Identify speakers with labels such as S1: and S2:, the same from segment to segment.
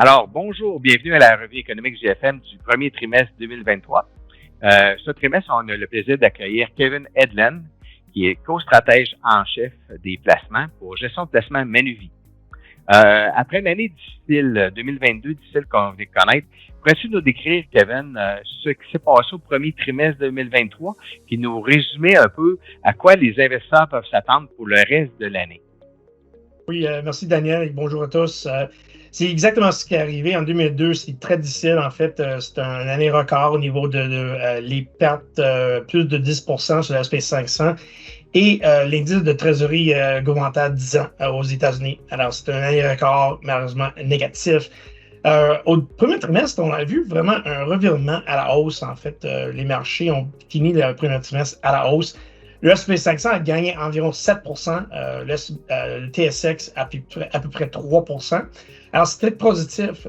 S1: Alors, bonjour, bienvenue à la revue économique GFM du premier trimestre 2023. Ce trimestre, on a le plaisir d'accueillir Kevin Hedlund, qui est co-stratège en chef des placements pour gestion de placement Manuvie. Après une année difficile, 2022, difficile qu'on vient de connaître, pourrais-tu nous décrire, Kevin, ce qui s'est passé au premier trimestre 2023, puis nous résumer un peu à quoi les investisseurs peuvent s'attendre pour le reste de l'année?
S2: Oui, merci Daniel et bonjour à tous. C'est exactement ce qui est arrivé en 2002. C'est très difficile. En fait, c'est une année record au niveau de les pertes, plus de 10% sur l'S&P 500 et l'indice de trésorerie gouvernementale à 10 ans aux États-Unis. Alors, c'est une année record, malheureusement négatif. Au premier trimestre, on a vu vraiment un revirement à la hausse. En fait, les marchés ont fini le premier trimestre à la hausse. Le S&P 500 a gagné environ 7%, le TSX à peu près 3%. Alors, c'était positif.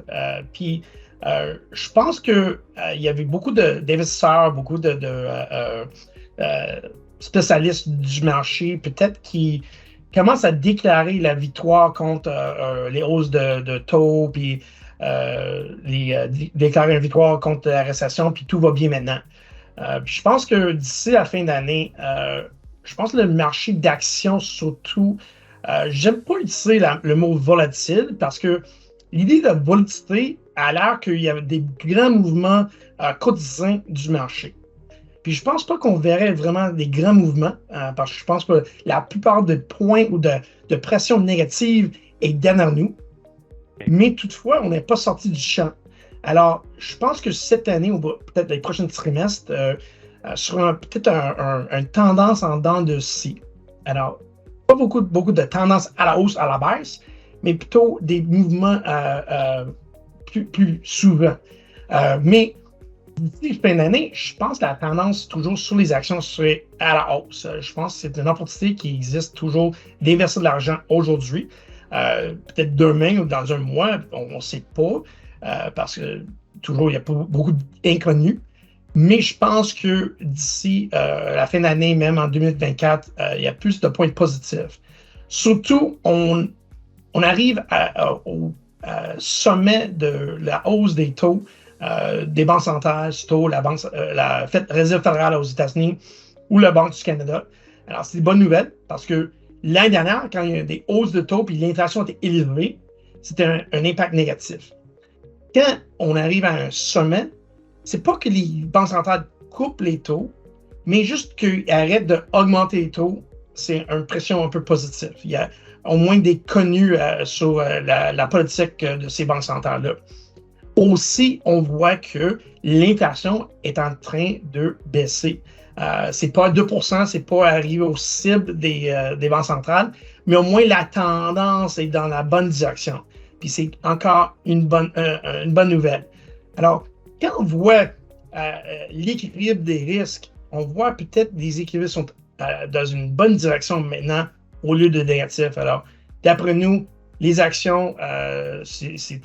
S2: Puis, je pense qu'il y avait beaucoup d'investisseurs, beaucoup de spécialistes du marché, peut-être qui commencent à déclarer la victoire contre les hausses de taux, puis déclarer une victoire contre la récession, puis tout va bien maintenant. Puis je pense que d'ici la fin d'année, je pense que le marché d'actions surtout, j'aime pas utiliser le mot volatile parce que l'idée de volatilité a l'air qu'il y avait des grands mouvements quotidiens du marché. Puis je pense pas qu'on verrait vraiment des grands mouvements parce que je pense que la plupart des points ou de pression négative est derrière nous. Mais toutefois, on n'est pas sorti du champ. Alors, je pense que cette année, ou peut-être les prochains trimestres, sera peut-être une tendance en dents de scie. Alors, pas beaucoup de tendances à la hausse, à la baisse, mais plutôt des mouvements plus souvent. Mais d'ici fin d'année, je pense que la tendance toujours sur les actions serait à la hausse. Je pense que c'est une opportunité qui existe toujours d'investir de l'argent aujourd'hui. Peut-être demain ou dans un mois, on ne sait pas. Parce que toujours, il y a beaucoup d'inconnus. Mais je pense que d'ici la fin d'année, même en 2024, il y a plus de points positifs. Surtout, on arrive au sommet de la hausse des taux des banques centrales, surtout la Réserve fédérale aux États-Unis ou la Banque du Canada. Alors, c'est une bonne nouvelle parce que l'année dernière, quand il y a eu des hausses de taux et l'inflation était élevée, c'était un impact négatif. Quand on arrive à un sommet, c'est pas que les banques centrales coupent les taux, mais juste qu'ils arrêtent d'augmenter les taux, c'est une pression un peu positive. Il y a au moins des connus sur la politique de ces banques centrales-là. Aussi, on voit que l'inflation est en train de baisser. C'est pas 2%, c'est pas arrivé aux cibles des banques centrales, mais au moins la tendance est dans la bonne direction. Puis c'est encore une bonne nouvelle. Alors, quand on voit l'équilibre des risques, on voit peut-être des équilibres sont dans une bonne direction maintenant au lieu de négatif. Alors, d'après nous, les actions, c'est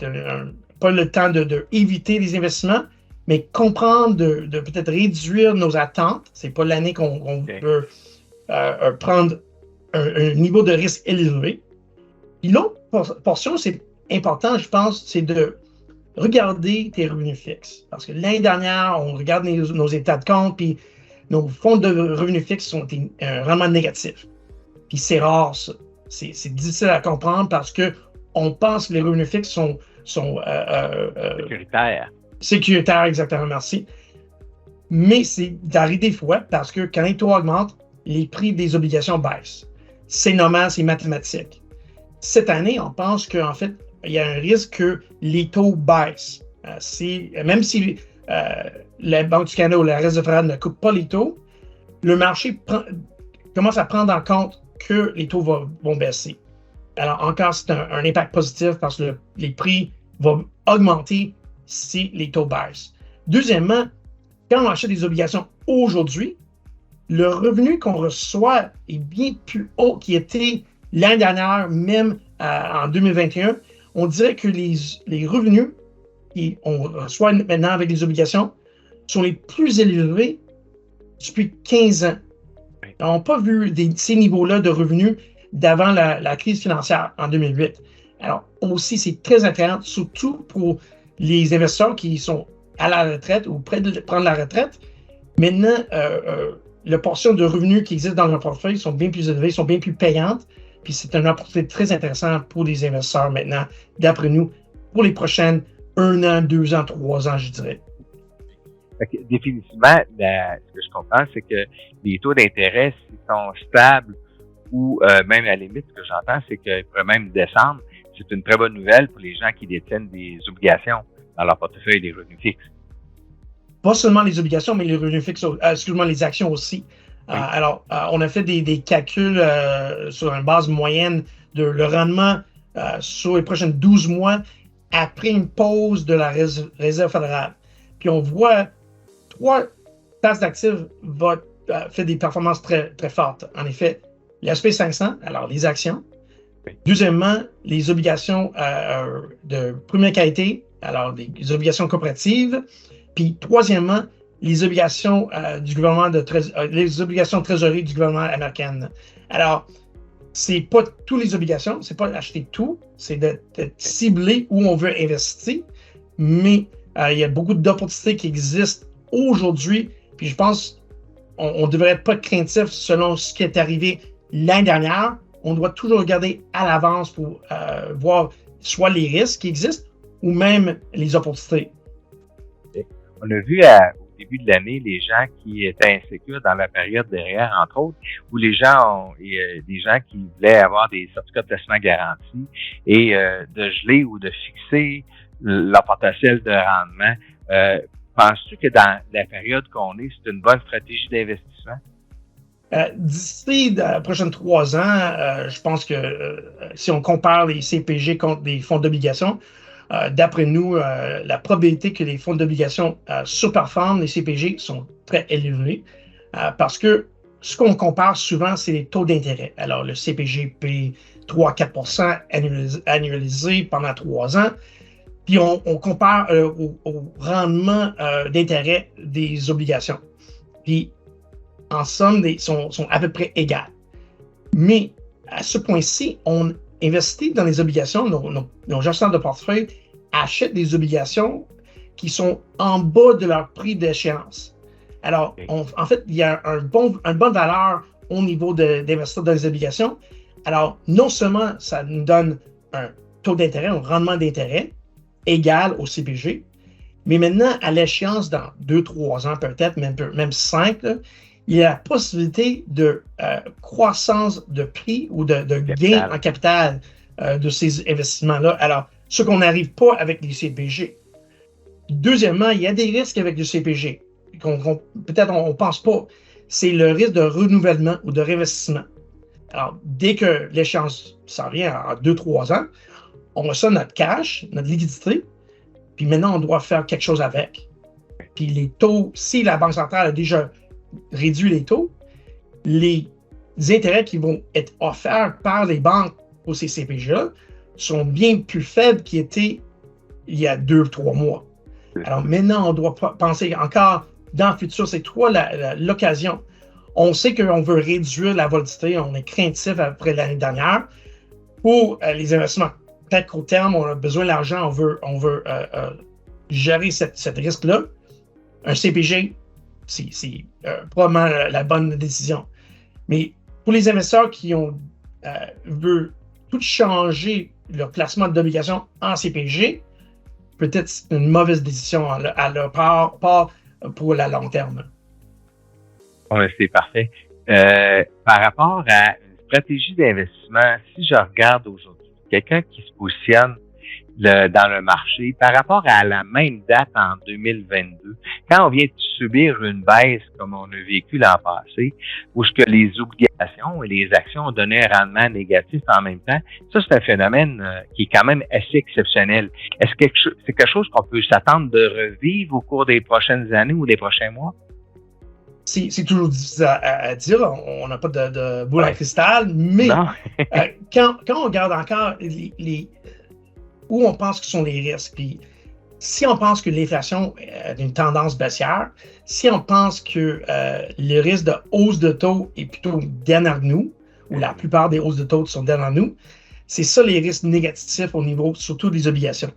S2: pas le temps d'éviter les investissements, mais comprendre de peut-être réduire nos attentes. C'est pas l'année qu'on peut prendre un niveau de risque élevé. Puis l'autre portion, c'est important, je pense, c'est de regarder tes revenus fixes. Parce que l'année dernière, on regarde nos états de compte, puis nos fonds de revenus fixes sont un rendement négatif. Puis c'est rare, ça. C'est difficile à comprendre parce qu'on pense que les revenus fixes sont
S1: sécuritaires.
S2: Sécuritaires, exactement, merci. Mais c'est d'arriver des fois parce que quand les taux augmentent, les prix des obligations baissent. C'est normal, c'est mathématique. Cette année, on pense qu'en fait, il y a un risque que les taux baissent. Même si la Banque du Canada ou la Réserve fédérale ne coupe pas les taux, le marché commence à prendre en compte que les taux vont baisser. Alors encore, c'est un impact positif parce que les prix vont augmenter si les taux baissent. Deuxièmement, quand on achète des obligations aujourd'hui, le revenu qu'on reçoit est bien plus haut qu'il était l'année dernière, même en 2021. On dirait que les revenus qu'on reçoit maintenant avec les obligations sont les plus élevés depuis 15 ans. On n'a pas vu ces niveaux-là de revenus d'avant la crise financière en 2008. Alors, aussi, c'est très intéressant, surtout pour les investisseurs qui sont à la retraite ou près de prendre la retraite. Maintenant, la portion de revenus qui existe dans leur portefeuille sont bien plus élevées, sont bien plus payantes. Puis c'est une opportunité très intéressante pour les investisseurs maintenant, d'après nous, pour les prochaines 1 an, 2 ans, 3 ans, je dirais.
S1: Définitivement, ce que je comprends, c'est que les taux d'intérêt, s'ils sont stables ou même à la limite, ce que j'entends, c'est qu'ils pourraient même descendre. C'est une très bonne nouvelle pour les gens qui détiennent des obligations dans leur portefeuille des revenus fixes.
S2: Pas seulement les obligations, mais les revenus fixes, les actions aussi. Oui. Alors, on a fait des calculs sur une base moyenne de le rendement sur les prochains 12 mois après une pause de la Réserve fédérale. Puis on voit 3 classes d'actifs fait des performances très, très fortes. En effet, l'S&P 500, alors les actions. Deuxièmement, les obligations de première qualité, alors les obligations coopératives. Puis troisièmement, les obligations du gouvernement les obligations de trésorerie du gouvernement américain. Alors, c'est pas toutes les obligations, c'est pas acheter tout, c'est de cibler où on veut investir, mais il y a beaucoup d'opportunités qui existent aujourd'hui, puis je pense on ne devrait pas être craintif selon ce qui est arrivé l'année dernière. On doit toujours regarder à l'avance pour voir soit les risques qui existent ou même les opportunités.
S1: On a vu au début de l'année les gens qui étaient insécures dans la période derrière, entre autres, où des gens qui voulaient avoir des certificats de placement garantis et de geler ou de fixer leur potentiel de rendement. Penses-tu que dans la période qu'on est, c'est une bonne stratégie d'investissement?
S2: D'ici les prochaines 3 ans, je pense que si on compare les CPG contre les fonds d'obligation, d'après nous, la probabilité que les fonds d'obligation surperforment les CPG sont très élevées parce que ce qu'on compare souvent, c'est les taux d'intérêt. Alors, le CPG paye 3-4% annualisé pendant 3 ans. Puis, on compare au rendement d'intérêt des obligations. Puis, en somme, sont à peu près égales. Mais à ce point-ci, on investit dans les obligations, nos gestionnaires de portefeuille achètent des obligations qui sont en bas de leur prix d'échéance. Alors, en fait, il y a une bonne valeur au niveau d'investir dans les obligations. Alors, non seulement ça nous donne un taux d'intérêt, un rendement d'intérêt égal au CPG, mais maintenant, à l'échéance dans 2-3 ans, peut-être même 5, là, il y a la possibilité de croissance de prix ou de gain en capital de ces investissements-là. Alors, ce qu'on n'arrive pas avec les CPG. Deuxièmement, il y a des risques avec le CPG. Peut-être on ne pense pas. C'est le risque de renouvellement ou de réinvestissement. Alors, dès que l'échéance s'en vient en 2-3 ans, on reçoit notre cash, notre liquidité, puis maintenant, on doit faire quelque chose avec. Puis les taux, si la Banque centrale a déjà réduit les taux, les intérêts qui vont être offerts par les banques pour ces CPG-là sont bien plus faibles qu'ils étaient il y a 2-3 mois. Alors maintenant, on doit penser encore dans le futur, c'est quoi l'occasion? On sait qu'on veut réduire la volatilité, on est craintif après l'année dernière. Pour les investissements, peut-être qu'au terme, on a besoin d'argent, on veut gérer cette risque-là. Un CPG, c'est probablement la bonne décision. Mais pour les investisseurs qui veulent tout changer leur placement d'obligations en CPG, peut-être c'est une mauvaise décision à leur part pour la long terme.
S1: Oui, c'est parfait. Par rapport à une stratégie d'investissement, si je regarde aujourd'hui, quelqu'un qui se positionne dans le marché par rapport à la même date en 2022, quand on vient de subir une baisse comme on a vécu l'an passé, où ce que les obligations et les actions ont donné un rendement négatif en même temps, ça c'est un phénomène qui est quand même assez exceptionnel. Est-ce que c'est quelque chose qu'on peut s'attendre de revivre au cours des prochaines années ou des prochains mois?
S2: C'est toujours difficile à dire, on n'a pas de boule à cristal, mais quand on regarde encore où on pense que sont les risques, puis si on pense que l'inflation est une tendance baissière, si on pense que le risque de hausse de taux est plutôt derrière nous, ou la plupart des hausses de taux sont derrière nous, C'est ça les risques négatifs au niveau surtout des obligations.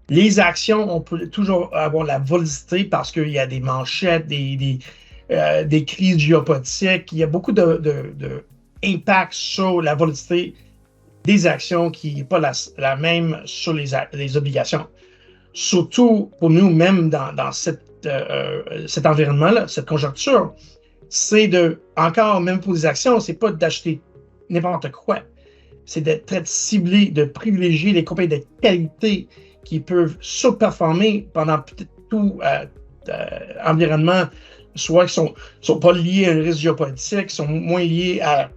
S2: Les actions, on peut toujours avoir la volatilité parce qu'il y a des manchettes, des crises géopolitiques. Il y a beaucoup d'impact sur la volatilité des actions qui n'est pas la même sur les obligations. Surtout pour nous, même dans cet environnement-là, cette conjoncture, c'est encore même pour les actions, c'est pas d'acheter n'importe quoi. C'est d'être très ciblé, de privilégier les compagnies de qualité qui peuvent surperformer pendant tout environnement, soit qui sont pas liés à un risque géopolitique, qui sont moins liés à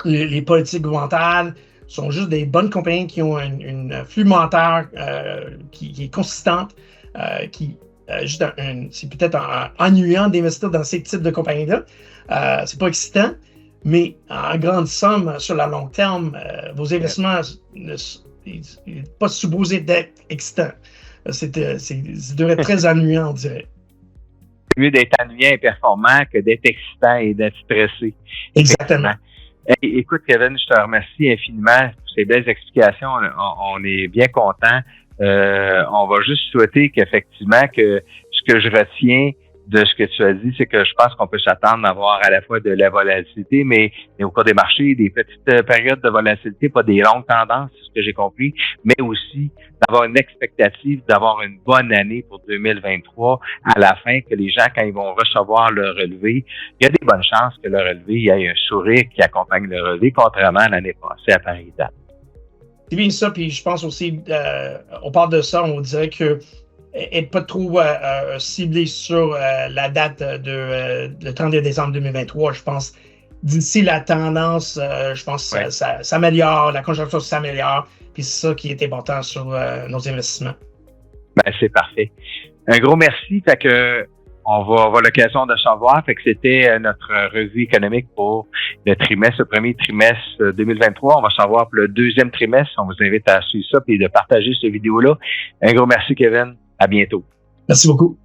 S2: les politiques gouvernementales, sont juste des bonnes compagnies qui ont une flux monétaire qui est consistante, c'est peut-être ennuyant d'investir dans ces types de compagnies-là. C'est pas excitant, mais en grande somme, sur la long terme, vos investissements ne sont pas supposés d'être excitants. Ça devrait être très ennuyant, on dirait.
S1: C'est mieux d'être ennuyant et performant que d'être excitant et d'être stressé.
S2: Exactement.
S1: Hey, écoute, Kevin, je te remercie infiniment pour ces belles explications. On est bien contents. On va juste souhaiter qu'effectivement, que ce que je retiens de ce que tu as dit, c'est que je pense qu'on peut s'attendre à avoir à la fois de la volatilité, mais au cours des marchés, des petites périodes de volatilité, pas des longues tendances, c'est ce que j'ai compris, mais aussi d'avoir une expectative d'avoir une bonne année pour 2023 à la fin, que les gens, quand ils vont recevoir le relevé, il y a des bonnes chances que le relevé, il y ait un sourire qui accompagne le relevé, contrairement à l'année passée à pareille date.
S2: C'est bien ça, puis je pense aussi, on parle de ça, on dirait que être pas trop ciblé sur la date le 31 décembre 2023. Je pense d'ici la tendance, je pense que ça s'améliore, la conjoncture s'améliore, puis c'est ça qui est important sur nos investissements.
S1: Ben, c'est parfait. Un gros merci. Fait que on va avoir l'occasion de se revoir. Fait que c'était notre revue économique pour le premier trimestre 2023. On va se revoir pour le deuxième trimestre. On vous invite à suivre ça et de partager cette vidéo-là. Un gros merci, Kevin. À bientôt.
S2: Merci beaucoup.